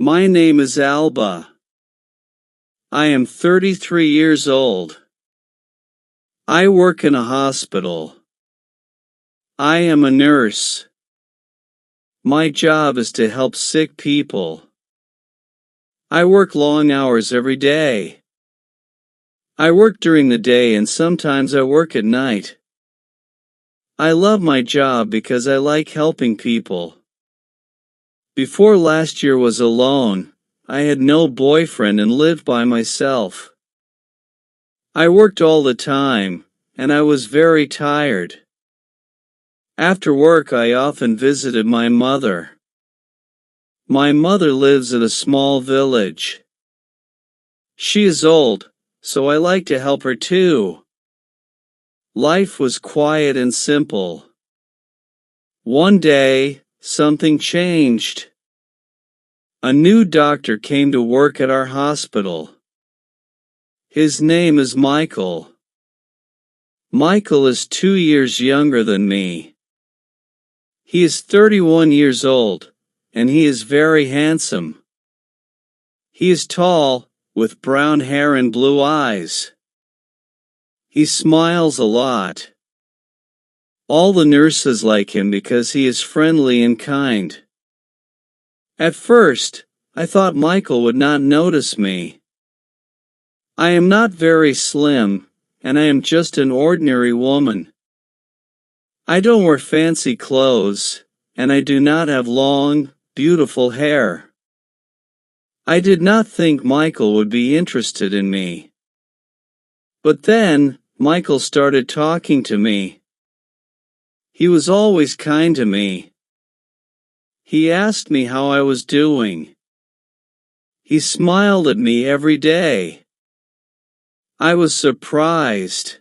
My name is Alba. I am 33 years old. I work in a hospital. I am a nurse. My job is to help sick people. I work long hours every day. I work during the day and sometimes I work at night. I love my job because I like helping people. Before last year was alone, I had no boyfriend and lived by myself. I worked all the time, and I was very tired. After work I often visited my mother. My mother lives in a small village. She is old, so I like to help her too. Life was quiet and simple. One day, something changed. A new doctor came to work at our hospital. His name is Michael. Michael is 2 years younger than me. He is 31 years old, and he is very handsome. He is tall, with brown hair and blue eyes. He smiles a lot. All the nurses like him because he is friendly and kind. At first, I thought Michael would not notice me. I am not very slim, and I am just an ordinary woman. I don't wear fancy clothes, and I do not have long, beautiful hair. I did not think Michael would be interested in me. But then, Michael started talking to me. He was always kind to me. He asked me how I was doing. He smiled at me every day. I was surprised.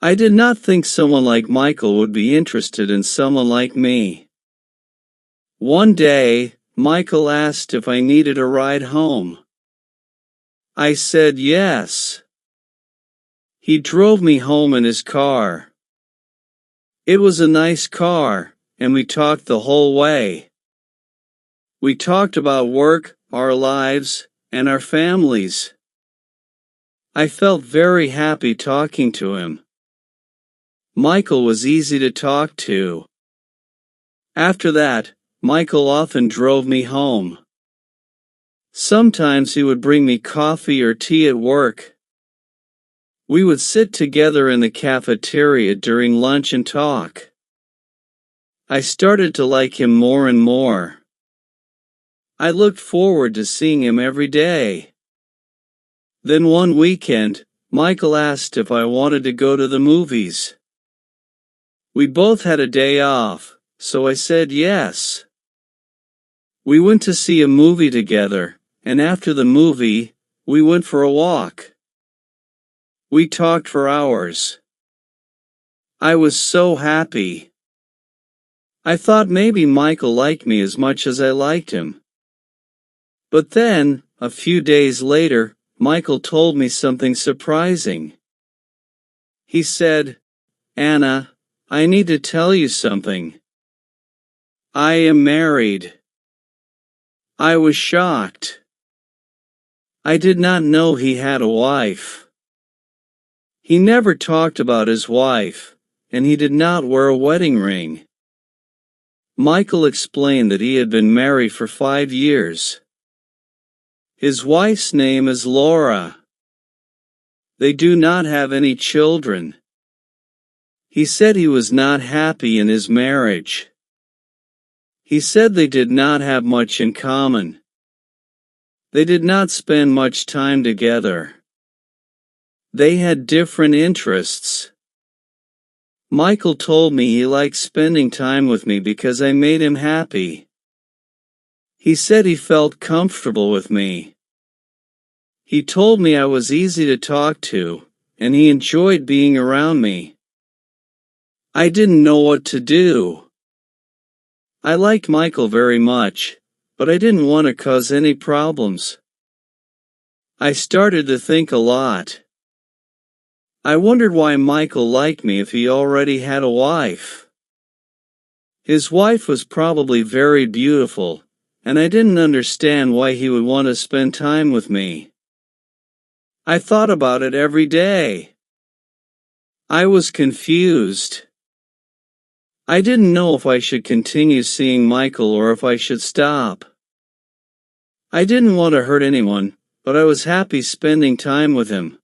I did not think someone like Michael would be interested in someone like me. One day, Michael asked if I needed a ride home. I said yes. He drove me home in his car. It was a nice car, and we talked the whole way. We talked about work, our lives, and our families. I felt very happy talking to him. Michael was easy to talk to. After that, Michael often drove me home. Sometimes he would bring me coffee or tea at work. We would sit together in the cafeteria during lunch and talk. I started to like him more and more. I looked forward to seeing him every day. Then one weekend, Michael asked if I wanted to go to the movies. We both had a day off, so I said yes. We went to see a movie together, and after the movie, we went for a walk. We talked for hours. I was so happy. I thought maybe Michael liked me as much as I liked him. But then, a few days later, Michael told me something surprising. He said, "Anna, I need to tell you something. I am married." I was shocked. I did not know he had a wife. He never talked about his wife, and he did not wear a wedding ring. Michael explained that he had been married for 5 years. His wife's name is Laura. They do not have any children. He said he was not happy in his marriage. He said they did not have much in common. They did not spend much time together. They had different interests. Michael told me he liked spending time with me because I made him happy. He said he felt comfortable with me. He told me I was easy to talk to, and he enjoyed being around me. I didn't know what to do. I liked Michael very much, but I didn't want to cause any problems. I started to think a lot. I wondered why Michael liked me if he already had a wife. His wife was probably very beautiful, and I didn't understand why he would want to spend time with me. I thought about it every day. I was confused. I didn't know if I should continue seeing Michael or if I should stop. I didn't want to hurt anyone, but I was happy spending time with him.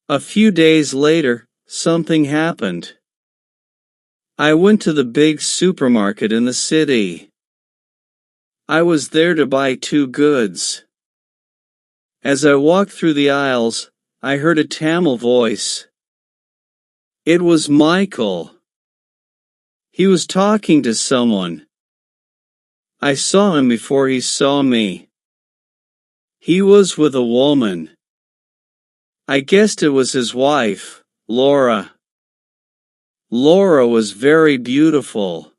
A few days later, something happened. I went to the big supermarket in the city. I was there to buy 2 goods. As I walked through the aisles, I heard a Tamil voice. It was Michael. He was talking to someone. I saw him before he saw me. He was with a woman. I guessed it was his wife, Laura. Laura was very beautiful.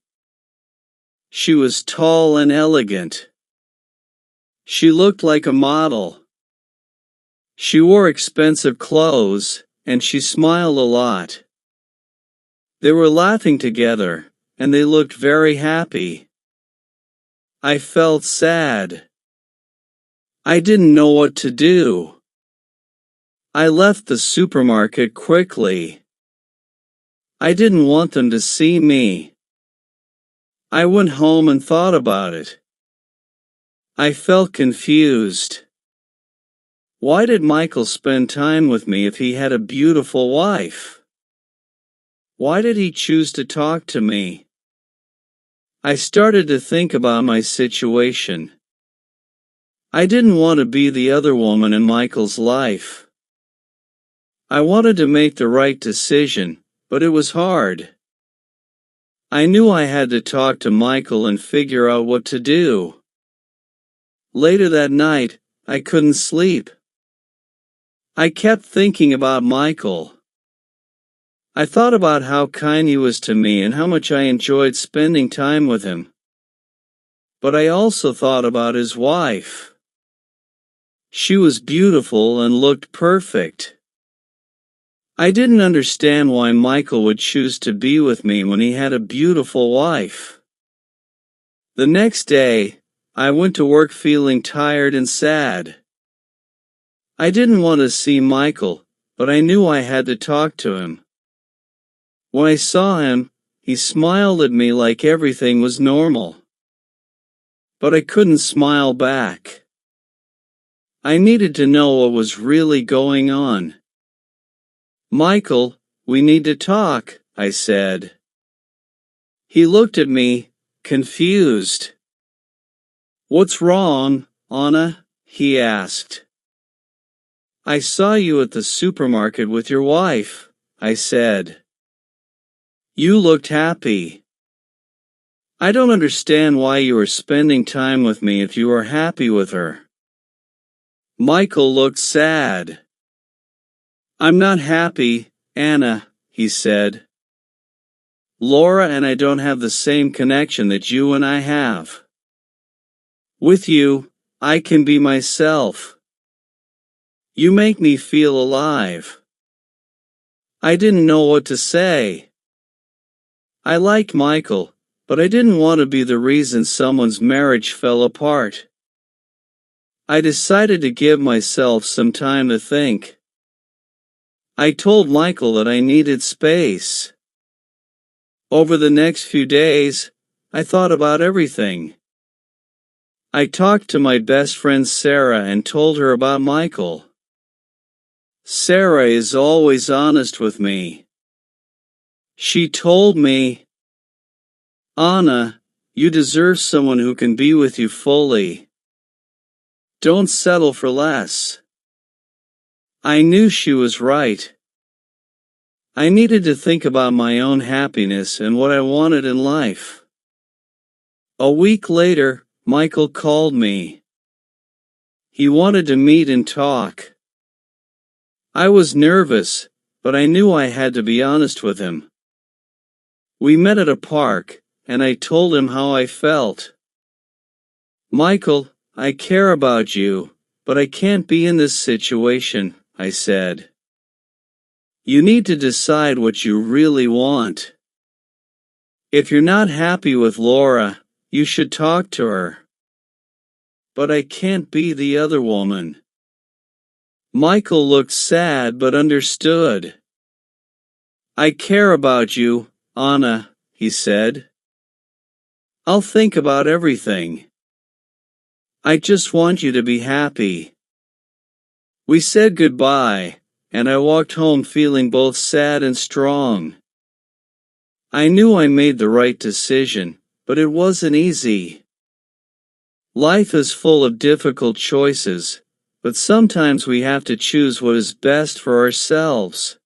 She was tall and elegant. She looked like a model. She wore expensive clothes, and she smiled a lot. They were laughing together, and they looked very happy. I felt sad. I didn't know what to do. I left the supermarket quickly. I didn't want them to see me. I went home and thought about it. I felt confused. Why did Michael spend time with me if he had a beautiful wife? Why did he choose to talk to me? I started to think about my situation. I didn't want to be the other woman in Michael's life. I wanted to make the right decision, but it was hard. I knew I had to talk to Michael and figure out what to do. Later that night, I couldn't sleep. I kept thinking about Michael. I thought about how kind he was to me and how much I enjoyed spending time with him. But I also thought about his wife. She was beautiful and looked perfect. I didn't understand why Michael would choose to be with me when he had a beautiful wife. The next day, I went to work feeling tired and sad. I didn't want to see Michael, but I knew I had to talk to him. When I saw him, he smiled at me like everything was normal. But I couldn't smile back. I needed to know what was really going on. Michael, we need to talk, I said. He looked at me, confused. What's wrong, Anna? He asked. I saw you at the supermarket with your wife, I said. You looked happy. I don't understand why you are spending time with me if you are happy with her. Michael looked sad. I'm not happy, Anna, he said. Laura and I don't have the same connection that you and I have. With you, I can be myself. You make me feel alive. I didn't know what to say. I like Michael, but I didn't want to be the reason someone's marriage fell apart. I decided to give myself some time to think. I told Michael that I needed space. Over the next few days, I thought about everything. I talked to my best friend Sarah and told her about Michael. Sarah is always honest with me. She told me, Anna, you deserve someone who can be with you fully. Don't settle for less. I knew she was right. I needed to think about my own happiness and what I wanted in life. A week later, Michael called me. He wanted to meet and talk. I was nervous, but I knew I had to be honest with him. We met at a park, and I told him how I felt. Michael, I care about you, but I can't be in this situation, I said. You need to decide what you really want. If you're not happy with Laura, you should talk to her. but I can't be the other woman. Michael looked sad but understood. I care about you, Anna, he said. I'll think about everything. I just want you to be happy. We said goodbye, and I walked home feeling both sad and strong. I knew I made the right decision, but it wasn't easy. Life is full of difficult choices, but sometimes we have to choose what is best for ourselves.